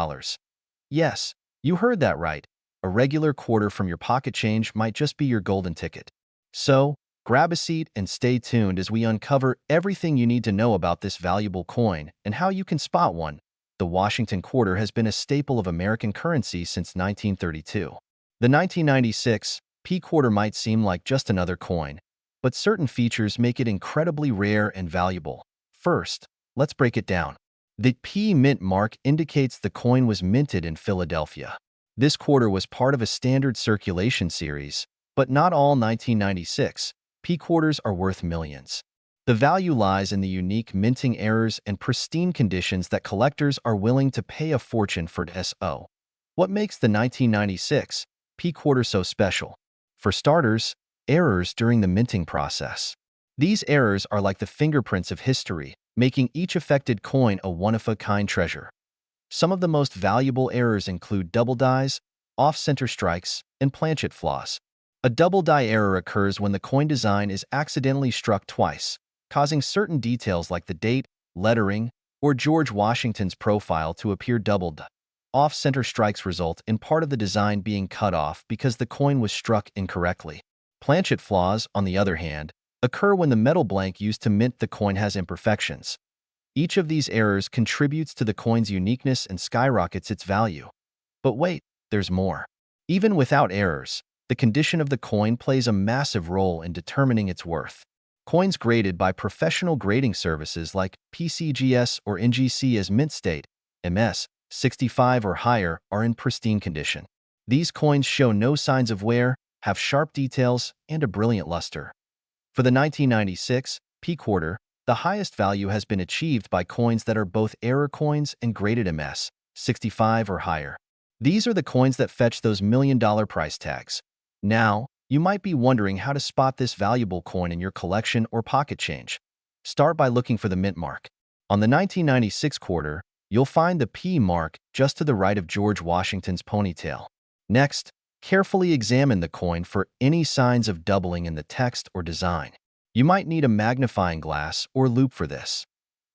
Yes, you heard that right. A regular quarter from your pocket change might just be your golden ticket. So, grab a seat and stay tuned as we uncover everything you need to know about this valuable coin and how you can spot one. The Washington quarter has been a staple of American currency since 1932. The 1996 P quarter might seem like just another coin, but certain features make it incredibly rare and valuable. First, let's break it down. The P mint mark indicates the coin was minted in Philadelphia. This quarter was part of a standard circulation series, but not all 1996 P quarters are worth millions. The value lies in the unique minting errors and pristine conditions that collectors are willing to pay a fortune for. What makes the 1996 P quarter so special? For starters, errors during the minting process. These errors are like the fingerprints of history, making each affected coin a one-of-a-kind treasure. Some of the most valuable errors include double dies, off-center strikes, and planchet flaws. A double die error occurs when the coin design is accidentally struck twice, causing certain details like the date, lettering, or George Washington's profile to appear doubled. Off-center strikes result in part of the design being cut off because the coin was struck incorrectly. Planchet flaws, on the other hand, occur when the metal blank used to mint the coin has imperfections. Each of these errors contributes to the coin's uniqueness and skyrockets its value. But wait, there's more. Even without errors, the condition of the coin plays a massive role in determining its worth. Coins graded by professional grading services like PCGS or NGC as mint state, MS, 65 or higher, are in pristine condition. These coins show no signs of wear, have sharp details, and a brilliant luster. For the 1996 P quarter, the highest value has been achieved by coins that are both error coins and graded MS, 65 or higher. These are the coins that fetch those million-dollar price tags. Now, you might be wondering how to spot this valuable coin in your collection or pocket change. Start by looking for the mint mark. On the 1996 quarter, you'll find the P mark just to the right of George Washington's ponytail. Next, carefully examine the coin for any signs of doubling in the text or design. You might need a magnifying glass or loupe for this.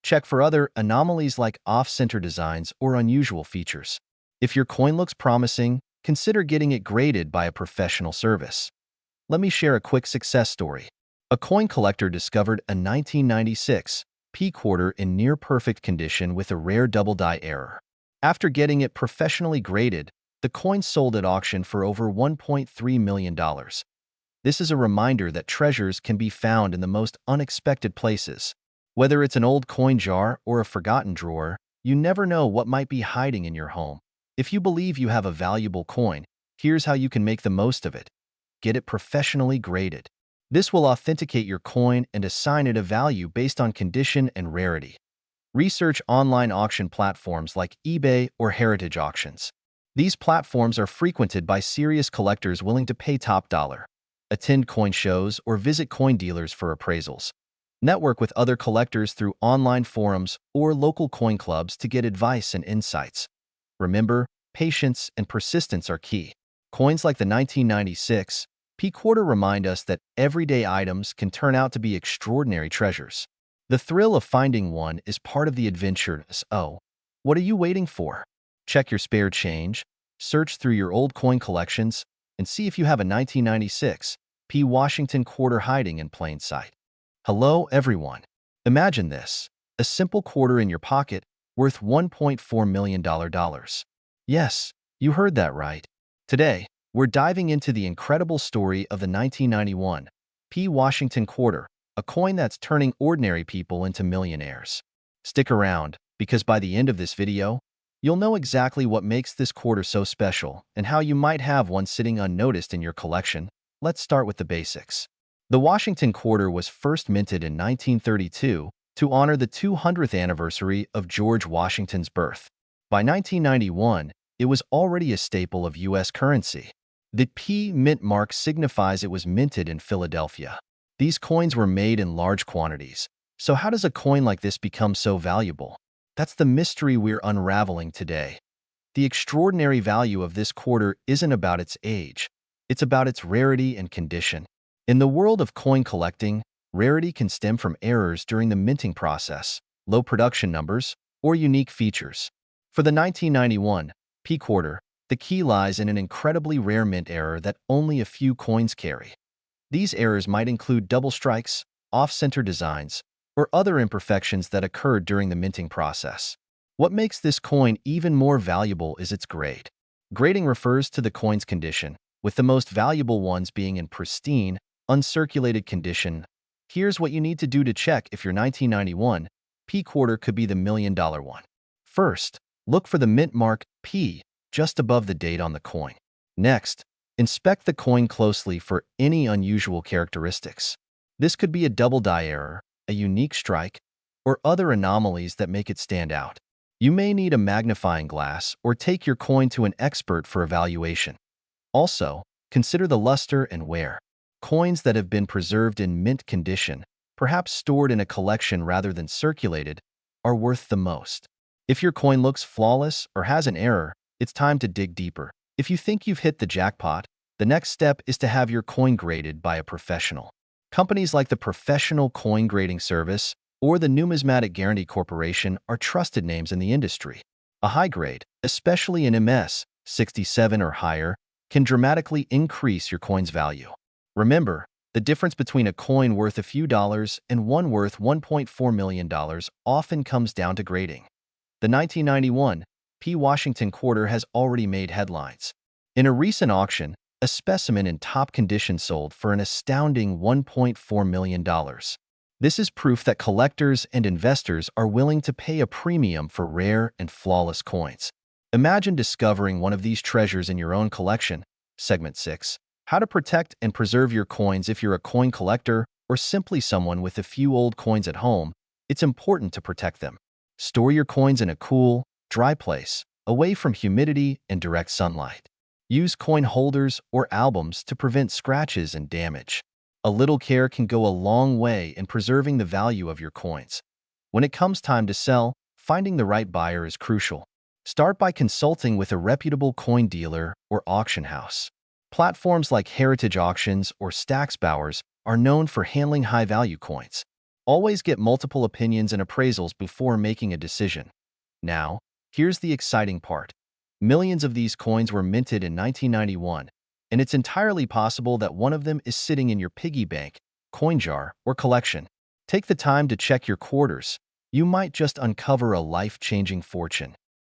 Check for other anomalies like off-center designs or unusual features. If your coin looks promising, consider getting it graded by a professional service. Let me share a quick success story. A coin collector discovered a 1996 P quarter in near-perfect condition with a rare double die error. After getting it professionally graded, The coin sold at auction for over $1.3 million. This is a reminder that treasures can be found in the most unexpected places. Whether it's an old coin jar or a forgotten drawer, you never know what might be hiding in your home. If you believe you have a valuable coin, here's how you can make the most of it. Get it professionally graded. This will authenticate your coin and assign it a value based on condition and rarity. Research online auction platforms like eBay or heritage auctions. These platforms are frequented by serious collectors willing to pay top dollar. Attend coin shows or visit coin dealers for appraisals. Network with other collectors through online forums or local coin clubs to get advice and insights. Remember, patience and persistence are key. Coins like the 1996 P quarter remind us that everyday items can turn out to be extraordinary treasures. The thrill of finding one is part of the adventure. So, what are you waiting for? Check your spare change, search through your old coin collections, and see if you have a 1996 P Washington quarter hiding in plain sight. Hello, everyone. Imagine this, a simple quarter in your pocket worth $1.4 million. Yes, you heard that right. Today, we're diving into the incredible story of the 1991 P Washington quarter, a coin that's turning ordinary people into millionaires. Stick around, because by the end of this video, you'll know exactly what makes this quarter so special and how you might have one sitting unnoticed in your collection. Let's start with the basics. The Washington quarter was first minted in 1932 to honor the 200th anniversary of George Washington's birth. By 1991, it was already a staple of U.S. currency. The P mint mark signifies it was minted in Philadelphia. These coins were made in large quantities. So how does a coin like this become so valuable? That's the mystery we're unraveling today. The extraordinary value of this quarter isn't about its age. It's about its rarity and condition. In the world of coin collecting, rarity can stem from errors during the minting process, low production numbers, or unique features. For the 1991 P quarter, the key lies in an incredibly rare mint error that only a few coins carry. These errors might include double strikes, off-center designs, or other imperfections that occurred during the minting process. What makes this coin even more valuable is its grade. Grading refers to the coin's condition, with the most valuable ones being in pristine, uncirculated condition. Here's what you need to do to check if your 1991 P quarter could be the million-dollar one. First, look for the mint mark P just above the date on the coin. Next, inspect the coin closely for any unusual characteristics. This could be a double die error, a unique strike, or other anomalies that make it stand out. You may need a magnifying glass or take your coin to an expert for evaluation. Also, consider the luster and wear. Coins that have been preserved in mint condition, perhaps stored in a collection rather than circulated, are worth the most. If your coin looks flawless or has an error, it's time to dig deeper. If you think you've hit the jackpot, the next step is to have your coin graded by a professional. Companies like the Professional Coin Grading Service or the Numismatic Guarantee Corporation are trusted names in the industry. A high grade, especially in MS 67 or higher, can dramatically increase your coin's value. Remember, the difference between a coin worth a few dollars and one worth $1.4 million often comes down to grading. The 1991 P Washington quarter has already made headlines. In a recent auction, a specimen in top condition sold for an astounding $1.4 million. This is proof that collectors and investors are willing to pay a premium for rare and flawless coins. Imagine discovering one of these treasures in your own collection. Segment 6. How to protect and preserve your coins. If you're a coin collector or simply someone with a few old coins at home, it's important to protect them. Store your coins in a cool, dry place, away from humidity and direct sunlight. Use coin holders or albums to prevent scratches and damage. A little care can go a long way in preserving the value of your coins. When it comes time to sell, finding the right buyer is crucial. Start by consulting with a reputable coin dealer or auction house. Platforms like Heritage Auctions or Stax Bowers are known for handling high-value coins. Always get multiple opinions and appraisals before making a decision. Now, here's the exciting part. Millions of these coins were minted in 1991, and it's entirely possible that one of them is sitting in your piggy bank, coin jar, or collection. Take the time to check your quarters. You might just uncover a life-changing fortune.